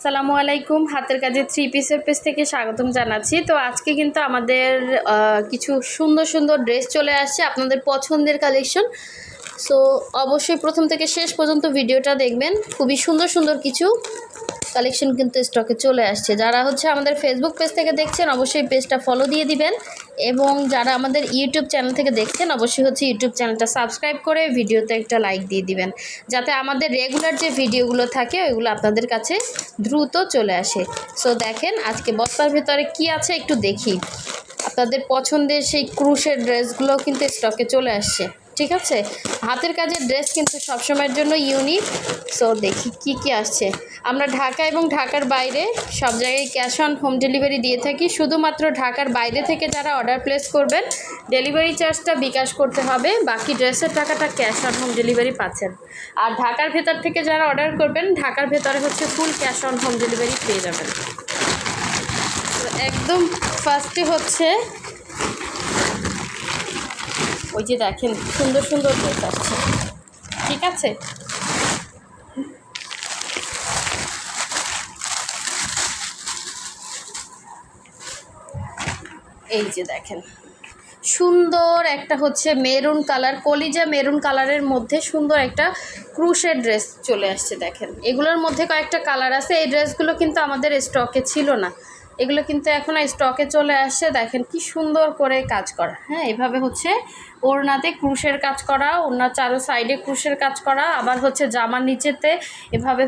আসসালামু আলাইকুম, হাতের কাজে থ্রি পিসের পেজ থেকে স্বাগতম জানাচ্ছি। তো আজকে কিন্তু আমাদের কিছু সুন্দর সুন্দর ড্রেস চলে আসছে, আপনাদের পছন্দের কালেকশন। সো অবশ্যই প্রথম থেকে শেষ পর্যন্ত ভিডিওটা দেখবেন। খুবই সুন্দর সুন্দর কিছু কালেকশন কিন্তু স্টকে চলে আসছে। যারা আমাদের ফেসবুক পেজ থেকে দেখছেন অবশ্যই পেজটা ফলো দিয়ে দিবেন, এবং যারা আমাদের ইউটিউব চ্যানেল থেকে দেখছেন অবশ্যই ইউটিউব চ্যানেলটা সাবস্ক্রাইব করে ভিডিওতে একটা লাইক দিয়ে দিবেন, যাতে আমাদের রেগুলার যে ভিডিওগুলো থাকে ওইগুলো আপনাদের কাছে দ্রুত চলে আসে। সো দেখেন আজকে বস্তার ভেতরে কি আছে একটু দেখি। আপনাদের পছন্দের সেই ক্রুশের ড্রেসগুলো কিন্তু স্টকে চলে আসছে। ঠিক আছে, হাতের কাজের ড্রেস কিন্তু সবসময়ের জন্য ইউনিক। সো দেখি কি কি আসছে। আমরা ঢাকা এবং ঢাকার বাইরে সব জায়গায় ক্যাশ অন হোম ডেলিভারি দিয়ে থাকি। শুধুমাত্র ঢাকার বাইরে থেকে যারা অর্ডার প্লেস করবেন ডেলিভারি চার্জটা বিকাশ করতে হবে, বাকি ড্রেসের টাকাটা ক্যাশ অন হোম ডেলিভারি পাচ্ছেন। আর ঢাকার ভেতর থেকে যারা অর্ডার করবেন ঢাকার ভেতরে full cash on home delivery পেয়ে যাবেন। তো একদম ফার্স্টে ওই যে দেখেন সুন্দর সুন্দর ড্রেস আসছে। ঠিক আছে, এই যে দেখেন সুন্দর একটা মেরুন কালার, কলিজা মেরুন কালারের মধ্যে সুন্দর একটা ক্রুশের ড্রেস চলে আসছে। দেখেন এগুলোর মধ্যে কয়েকটা কালার আছে। এই ড্রেসগুলো কিন্তু আমাদের স্টকে ছিল না, এগুলো কিন্তু এখন স্টকে চলে আসছে। দেখেন কি সুন্দর করে কাজ করা। হ্যাঁ, এভাবে ওড়নাতে ক্রুশের কাজ করা, ওড়নার চারো সাইডে ক্রুশের কাজ করা, আবার জামার নিচেতে এভাবে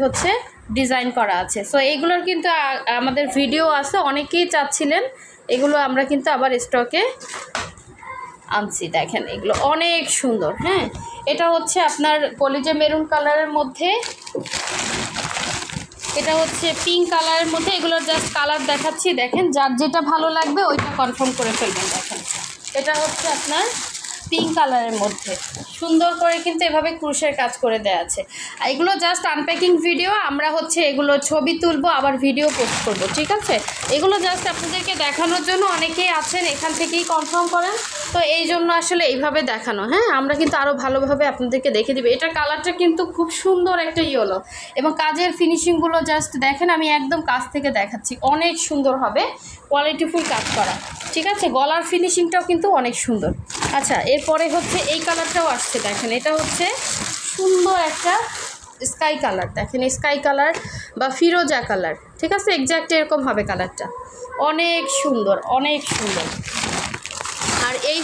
ডিজাইন করা আছে। সো এইগুলোর কিন্তু আমাদের ভিডিও আছে, অনেকেই চাচ্ছিলেন, এগুলো আমরা কিন্তু আবার স্টকে আনছি। দেখেন এগুলো অনেক সুন্দর। হ্যাঁ, এটা আপনার কলিজা মেরুন কালারের মধ্যে, এটা পিঙ্ক কালারের মধ্যে। এগুলোর জাস্ট কালার দেখাচ্ছি, দেখেন যার যেটা ভালো লাগবে ওইটা কনফার্ম করে ফেলবেন। দেখেন এটা আপনার পিঙ্ক কালারের মধ্যে সুন্দর করে কিন্তু এভাবে ক্রুশের কাজ করে দেওয়া আছে। আর এগুলো জাস্ট আনপ্যাকিং ভিডিও, আমরা এগুলো ছবি তুলবো আবার ভিডিও পোস্ট করব। ঠিক আছে, এগুলো জাস্ট আপনাদেরকে দেখানোর জন্য। অনেকেই আছেন এখান থেকেই কনফার্ম করেন, তো এই জন্য এইভাবে দেখানো। হ্যাঁ, আমরা কিন্তু আরও ভালোভাবে আপনাদেরকে দেখে দিবে। এটার কালারটা কিন্তু খুব সুন্দর একটা ইয়েলো, এবং কাজের ফিনিশিংগুলো জাস্ট দেখেন, আমি একদম কাছ থেকে দেখাচ্ছি, অনেক সুন্দর হবে, কোয়ালিটিফুল কাজ করা। ঠিক আছে, গলার ফিনিশিংটাও কিন্তু অনেক সুন্দর। আচ্ছা, এরপরে এই কালারটাও আসছে। দেখেন এটা সুন্দর একটা স্কাই কালার। দেখেন স্কাই কালার বা ফিরোজা কালার। ঠিক আছে, এক্স্যাক্ট এরকম হবে কালারটা, অনেক সুন্দর অনেক সুন্দর। আর এই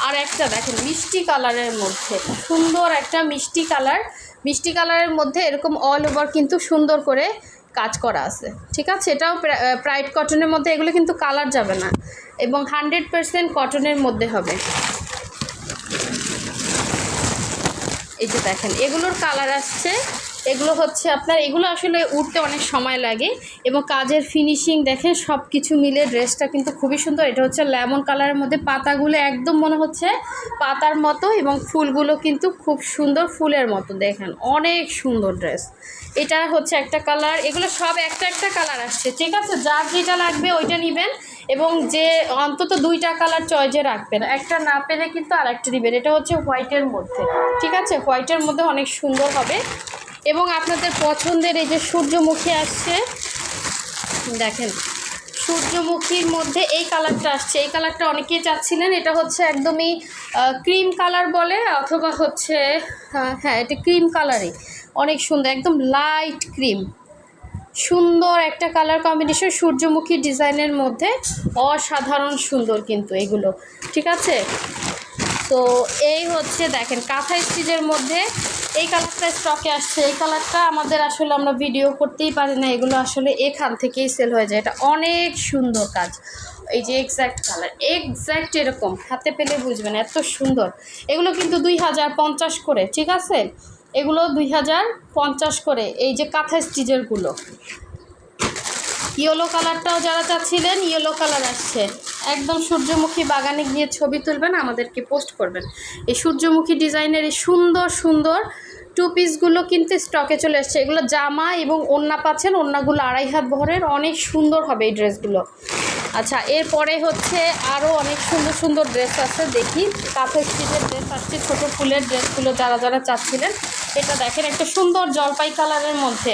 আর একটা দেখেন মিষ্টি কালারের মধ্যে সুন্দর একটা মিষ্টি কালার। মিষ্টি কালারের মধ্যে এরকম অল ওভার কিন্তু সুন্দর করে কাজ করা আছে। ঠিক আছে, এটাও প্রাইড কটনের মধ্যে, এগুলো কিন্তু কালার যাবে না, এবং 100% কটনের মধ্যে হবে। এই যে দেখেন এগুলোর কালার আসছে। এগুলো আপনার, এগুলো আসলে উঠতে অনেক সময় লাগে, এবং কাজের ফিনিশিং দেখেন সব কিছু মিলে ড্রেসটা কিন্তু খুবই সুন্দর। এটা লেমন কালারের মধ্যে, পাতাগুলো একদম মনে পাতার মতো, এবং ফুলগুলো কিন্তু খুব সুন্দর ফুলের মতো। দেখেন অনেক সুন্দর ড্রেস। এটা একটা কালার, এগুলো সব একটা একটা কালার আসছে। ঠিক আছে, যার যেটা লাগবে ওইটা নেবেন, এবং যে অন্তত 2টা কালার চয়েসে রাখবেন, একটা না পেলে কিন্তু আরেকটা নেবেন। এটা হোয়াইটের মধ্যে। ঠিক আছে, হোয়াইটের মধ্যে অনেক সুন্দর হবে। এবং আপনাদের পছন্দের এই যে সূর্যমুখী আসছে, দেখেন সূর্যমুখীর মধ্যে এই কালারটা আসছে। এই কালারটা অনেকেই চাচ্ছিলেন। এটা একদমই ক্রিম কালার বলে, অথবা হ্যাঁ এটা ক্রিম কালারই, অনেক সুন্দর, একদম লাইট ক্রিম, সুন্দর একটা কালার কম্বিনেশন সূর্যমুখী ডিজাইনের মধ্যে, অসাধারণ সুন্দর কিন্তু এগুলো। ঠিক আছে, তো এই দেখেন কাঁথা স্টিচের মধ্যে এই কালারটা স্টকে আসছে। এই কালারটা আমাদের আমরা ভিডিও করতেই পারি না, এগুলো এখান থেকেই সেল হয়ে যায়। এটা অনেক সুন্দর কাজ। এই যে এক্স্যাক্ট কালার, এক্স্যাক্ট এরকম হাতে পেলে বুঝবেন, এত সুন্দর। এগুলো কিন্তু 2050 করে। ঠিক আছে, এগুলো 2050 করে। এই যে কাঁথা স্টিচেরগুলো, ইয়েলো কালারটাও যারা চাচ্ছিলেন, ইয়েলো কালার আসছে। একদম সূর্যমুখী বাগানে গিয়ে ছবি তুলবেন, আমাদেরকে পোস্ট করবেন। এই সূর্যমুখী ডিজাইনের এই সুন্দর সুন্দর টু পিসগুলো কিন্তু স্টকে চলে আসছে। এগুলো জামা এবং ওড়না পাচ্ছেন, ওড়নাগুলো 2.5 হাত ভরের, অনেক সুন্দর হবে এই ড্রেসগুলো। আচ্ছা, এরপরে আরও অনেক সুন্দর সুন্দর ড্রেস আছে। দেখি কাঁথা স্টিচের ড্রেস আসছে, ছোটো ফুলের ড্রেসগুলো যারা যারা চাচ্ছিলেন। এটা দেখেন একটা সুন্দর জলপাই কালারের মধ্যে,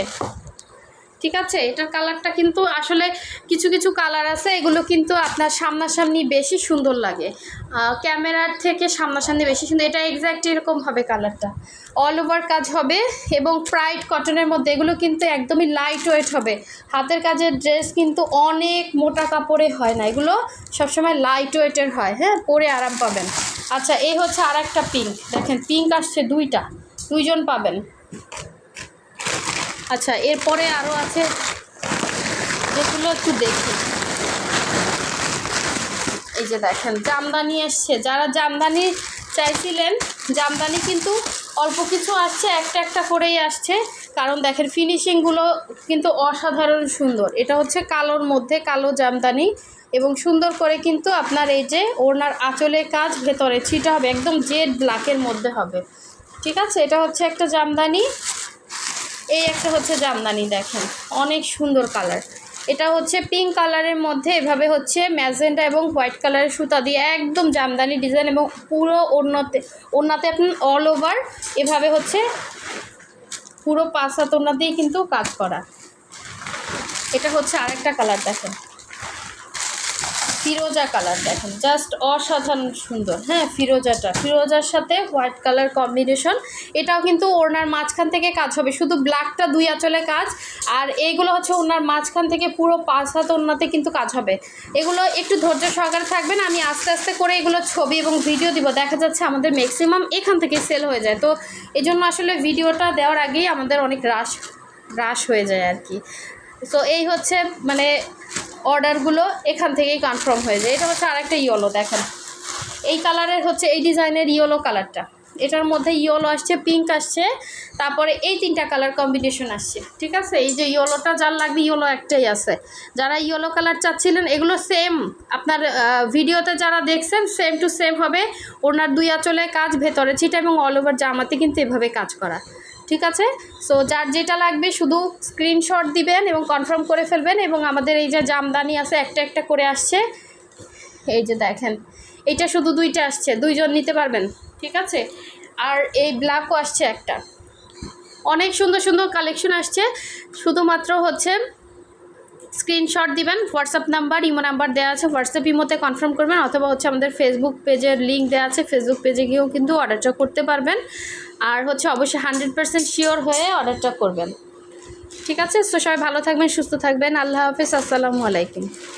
ঠিক আছে, এটার কালারটা কিন্তু আসলে কিছু কিছু কালার আছে, এগুলো কিন্তু আপনার সামনাসামনি বেশি সুন্দর লাগে, ক্যামেরার থেকে সামনাসামনি বেশি সুন্দর। এটা এক্স্যাক্ট এরকম হবে কালারটা, অল ওভার কাজ হবে এবং প্রাইড কটনের মধ্যে। এগুলো কিন্তু একদমই লাইট ওয়েট হবে, হাতের কাজের ড্রেস কিন্তু অনেক মোটা কাপড়ে হয় না, এগুলো সবসময় লাইট ওয়েটের হয়। হ্যাঁ, পরে আরাম পাবেন। আচ্ছা, এই হচ্ছে আর একটা পিঙ্ক, দেখেন পিঙ্ক আসছে দুইজন পাবেন। আচ্ছা, এরপরে আরও আছে যেগুলো একটু দেখি। এই যে দেখেন জামদানি এসছে, যারা জামদানি চাইছিলেন, জামদানি কিন্তু অল্প কিছু আসছে, একটা একটা করেই আসছে, কারণ দেখেন ফিনিশিংগুলো কিন্তু অসাধারণ সুন্দর। এটা হচ্ছে কালোর মধ্যে, কালো জামদানি, এবং সুন্দর করে কিন্তু আপনার এই যে ওড়নার আঁচলে কাজ, ভেতরে ছিটা হবে, একদম জেড ব্ল্যাকের মধ্যে হবে। ঠিক আছে, এটা হচ্ছে একটা জামদানি, এই একটা হচ্ছে জামদানি, দেখেন অনেক সুন্দর কালার। এটা হচ্ছে পিঙ্ক কালারের মধ্যে এভাবে হচ্ছে ম্যাজেন্টা এবং হোয়াইট কালারের সুতা দিয়ে একদম জামদানি ডিজাইন, এবং পুরো ওড়নাতে আপনার অল ওভার এভাবে হচ্ছে পুরো 5 হাত ওড়না দিয়ে কিন্তু কাজ করা। এটা হচ্ছে আরেকটা কালার, দেখেন ফিরোজা কালার, দেখেন জাস্ট অসাধারণ সুন্দর। হ্যাঁ, ফিরোজার সাথে হোয়াইট কালার কম্বিনেশন। এটাও কিন্তু ওড়নার মাঝখান থেকে কাজ হবে, শুধু ব্ল্যাকটা 2 আঁচলে কাজ, আর এইগুলো হচ্ছে ওড়নার মাঝখান থেকে পুরো 5 হাত ওড়নাতে কিন্তু কাজ হবে। এগুলো একটু ধৈর্য সহকারে থাকবেন, আমি আস্তে আস্তে করে এগুলো ছবি এবং ভিডিও দিব। দেখা যাচ্ছে আমাদের ম্যাক্সিমাম এখান থেকে সেল হয়ে যায়, তো এই জন্য আসলে ভিডিওটা দেওয়ার আগেই আমাদের অনেক রাশ হয়ে যায় আর কি। সো এই হচ্ছে মানে অর্ডারগুলো এখান থেকেই কনফার্ম হয়ে যায়। এটা হচ্ছে আরেকটা ইয়েলো, দেখেন এই কালারের হচ্ছে এই ডিজাইনের ইয়েলো কালারটা, এটার মধ্যে ইয়েলো আসছে, পিঙ্ক আসছে, তারপরে এই 3টা কালার কম্বিনেশন আসছে। ঠিক আছে, এই যে ইয়েলোটা যার লাগবে, ইয়েলো একটাই আছে। যারা ইয়েলো কালার চাচ্ছিলেন, এগুলো সেম আপনার ভিডিওতে যারা দেখছেন সেম টু সেম হবে। ওনার 2 আঁচলে কাজ, ভেতরে ছিটা, এবং অল ওভার জামাতে কিন্তু এভাবে কাজ করা। ঠিক আছে, সো যার যেটা লাগবে শুধু স্ক্রিনশট দিবেন এবং কনফার্ম করে ফেলবেন। এবং আমাদের এই যে জামদানি আছে, একটা একটা করে আসছে, এই যে দেখেন এইটা শুধু 2টা আসছে, 2জন নিতে পারবেন। ঠিক আছে, আর এই ব্ল্যাকও আসছে একটা, অনেক সুন্দর সুন্দর কালেকশন আসছে। শুধুমাত্র হচ্ছে স্ক্রিনশট দিবেন, হোয়াটসঅ্যাপ নাম্বার, ইমো নাম্বার দেওয়া আছে, হোয়াটসঅ্যাপ ইমোতে কনফার্ম করবেন, অথবা হচ্ছে আমাদের ফেসবুক পেজের লিঙ্ক দেওয়া আছে, ফেসবুক পেজে গিয়েও কিন্তু অর্ডারটা করতে পারবেন। আর হচ্ছে অবশ্যই 100% শিওর হয়ে অর্ডারটা করবেন। ঠিক আছে, তো সবাই ভালো থাকবেন, সুস্থ থাকবেন, আল্লাহ হাফেজ, আসসালামু আলাইকুম।